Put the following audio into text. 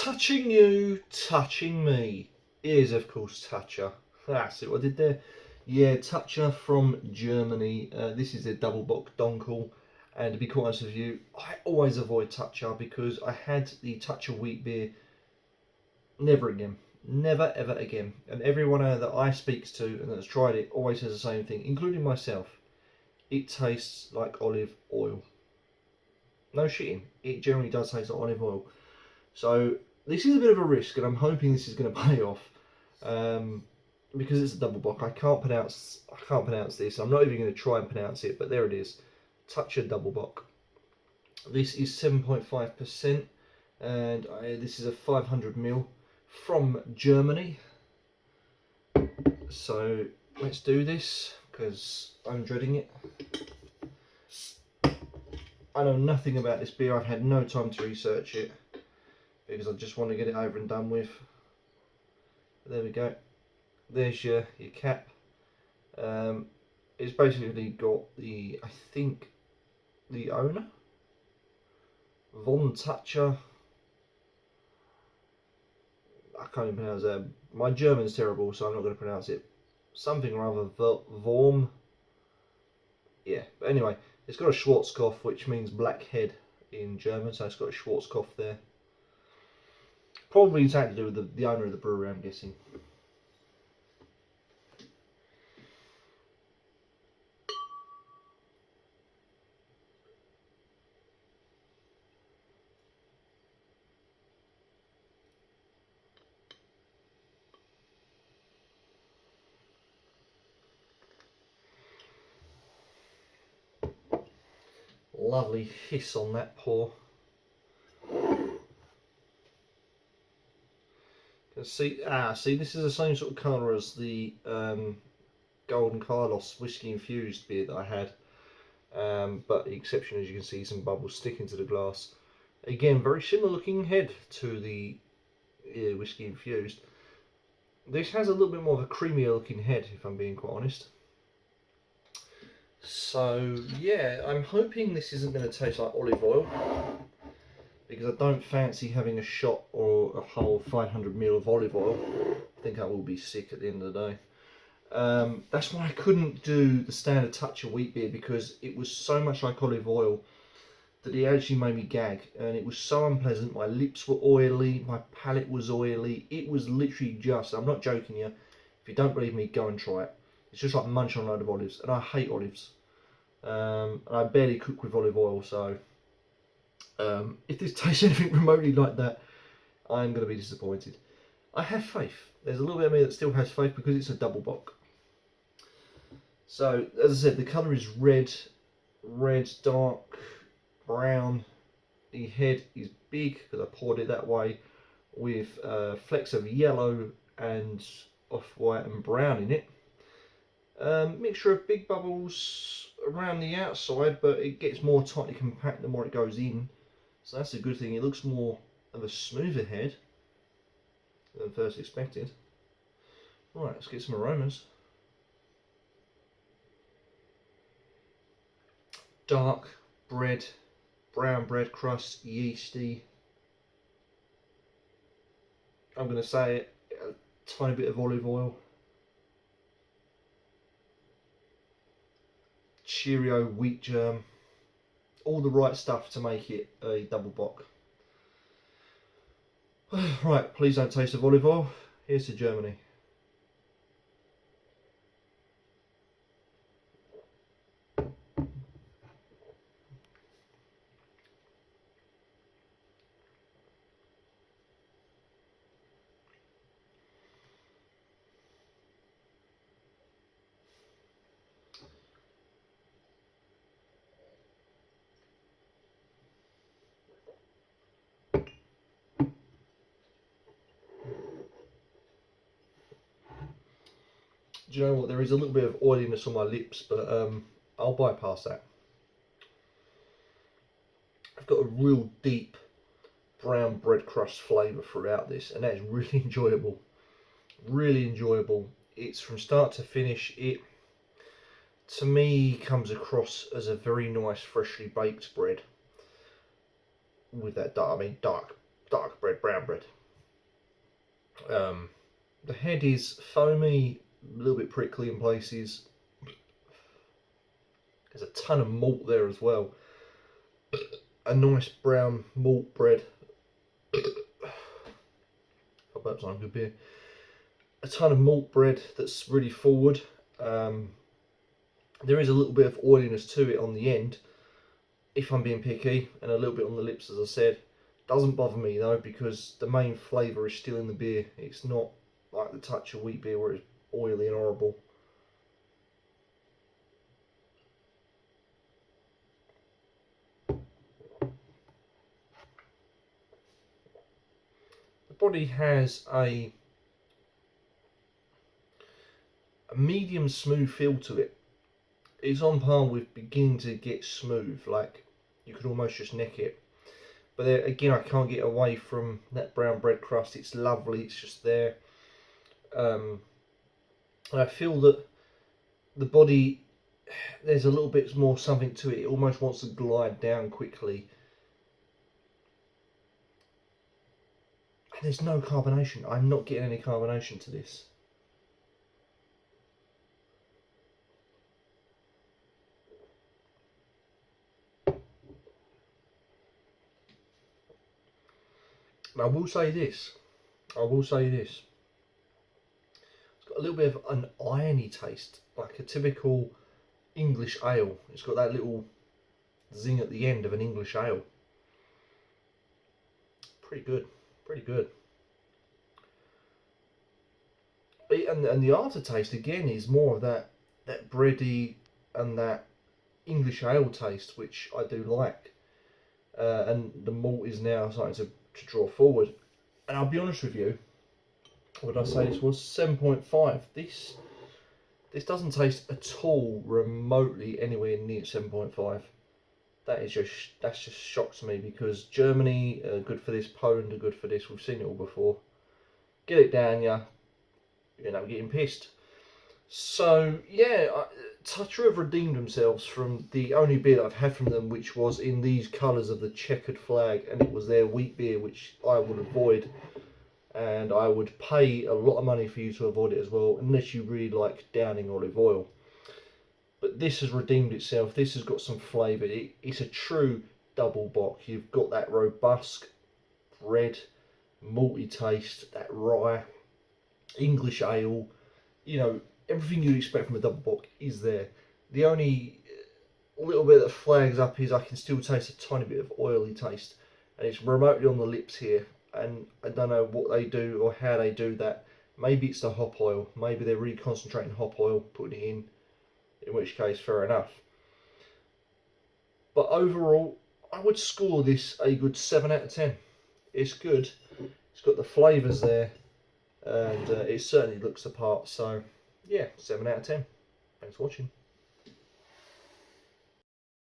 Touching you, touching me is of course Tucher. That's it, what I did there. Yeah, Tucher from Germany. This is a double bock donkel, and to be quite honest with you, I always avoid Tucher because I had the Tucher wheat beer. Never again, never ever again. And everyone that I speak to and that's tried it always says the same thing, including myself. It tastes like olive oil. No shitting, it generally does taste like olive oil. So this is a bit of a risk, and I'm hoping this is going to pay off because it's a double bock. I can't pronounce this. I'm not even going to try and pronounce it, but there it is, Tucher double bock. This is 7.5%, and this is a 500ml from Germany. So let's do this because I'm dreading it. I know nothing about this beer. I've had no time to research it because I just want to get it over and done with. There we go. There's your cap. It's basically got the, I think, the owner, Von Tucher. I can't even pronounce that. My German's terrible, so I'm not going to pronounce it. Something or other, Worm. Yeah, but anyway, it's got a Schwarzkopf, which means black head in German, so it's got a Schwarzkopf there. Probably something to do with the owner of the brewery, I'm guessing. Lovely hiss on that pour. See, this is the same sort of colour as the Golden Carlos whiskey infused beer that I had, but the exception, as you can see, some bubbles sticking to the glass. Again, very similar looking head to the whiskey infused. This has a little bit more of a creamier looking head, if I'm being quite honest. So yeah, I'm hoping this isn't going to taste like olive oil, because I don't fancy having a shot or a whole 500ml of olive oil. I think I will be sick at the end of the day. That's why I couldn't do the standard Tucher wheat beer, because it was so much like olive oil that it actually made me gag, and it was so unpleasant. My lips were oily, my palate was oily. It was literally just, I'm not joking you, if you don't believe me, go and try it. It's just like munching on a load of olives, and I hate olives. And I barely cook with olive oil, so if this tastes anything remotely like that, I'm going to be disappointed. I have faith. There's a little bit of me that still has faith because it's a double bock. So, as I said, the colour is red, dark brown. The head is big because I poured it that way, with flecks of yellow and off-white and brown in it. Mixture of big bubbles around the outside, but it gets more tightly compact the more it goes in. So that's a good thing. It looks more of a smoother head than first expected. Right, let's get some aromas. Dark bread, brown bread crust, yeasty. I'm going to say a tiny bit of olive oil. Cheerio wheat germ. All the right stuff to make it a double bock. Right, please don't taste of olive oil. Here's to Germany. Do you know what? There is a little bit of oiliness on my lips, but I'll bypass that. I've got a real deep brown bread crust flavour throughout this, and that is really enjoyable. Really enjoyable. It's from start to finish. It, to me, comes across as a very nice, freshly baked bread with that dark bread brown bread. The head is foamy, a little bit prickly in places. There's a ton of malt there as well. A nice brown malt bread. I bet some good beer. A ton of malt bread that's really forward. There is a little bit of oiliness to it on the end, if I'm being picky, and a little bit on the lips, as I said. Doesn't bother me though, because the main flavour is still in the beer. It's not like the Tucher wheat beer where it's oily and horrible. The body has a medium smooth feel to it. It's on par with beginning to get smooth, like you could almost just neck it. But there, again, I can't get away from that brown bread crust. It's lovely, it's just there. And I feel that the body, there's a little bit more something to it. It almost wants to glide down quickly. And there's no carbonation. I'm not getting any carbonation to this. I will say this. It's got a little bit of an irony taste, like a typical English ale. It's got that little zing at the end of an English ale. Pretty good, pretty good. And the aftertaste again is more of that bready and that English ale taste, which I do like. And the malt is now starting to draw forward. And I'll be honest with you, what did I say this was? 7.5. This doesn't taste at all remotely anywhere near 7.5. That's just shocks me, because Germany are good for this, Poland are good for this. We've seen it all before. Get it down, you know, getting pissed. So yeah, Tucher have redeemed themselves from the only beer that I've had from them, which was in these colours of the checkered flag, and it was their wheat beer, which I would avoid, and I would pay a lot of money for you to avoid it as well, unless you really like downing olive oil. But this has redeemed itself. This has got some flavour. It's a true double bock. You've got that robust red malty taste, that rye English ale, you know, everything you'd expect from a double bock is there. The only little bit that flags up is I can still taste a tiny bit of oily taste, and it's remotely on the lips here, and I don't know what they do or how they do that. Maybe it's the hop oil, maybe they're really concentrating hop oil, putting it in which case fair enough. But overall, I would score this a good 7 out of 10. It's good, it's got the flavours there, and it certainly looks the part. So yeah, 7 out of 10. Thanks for watching.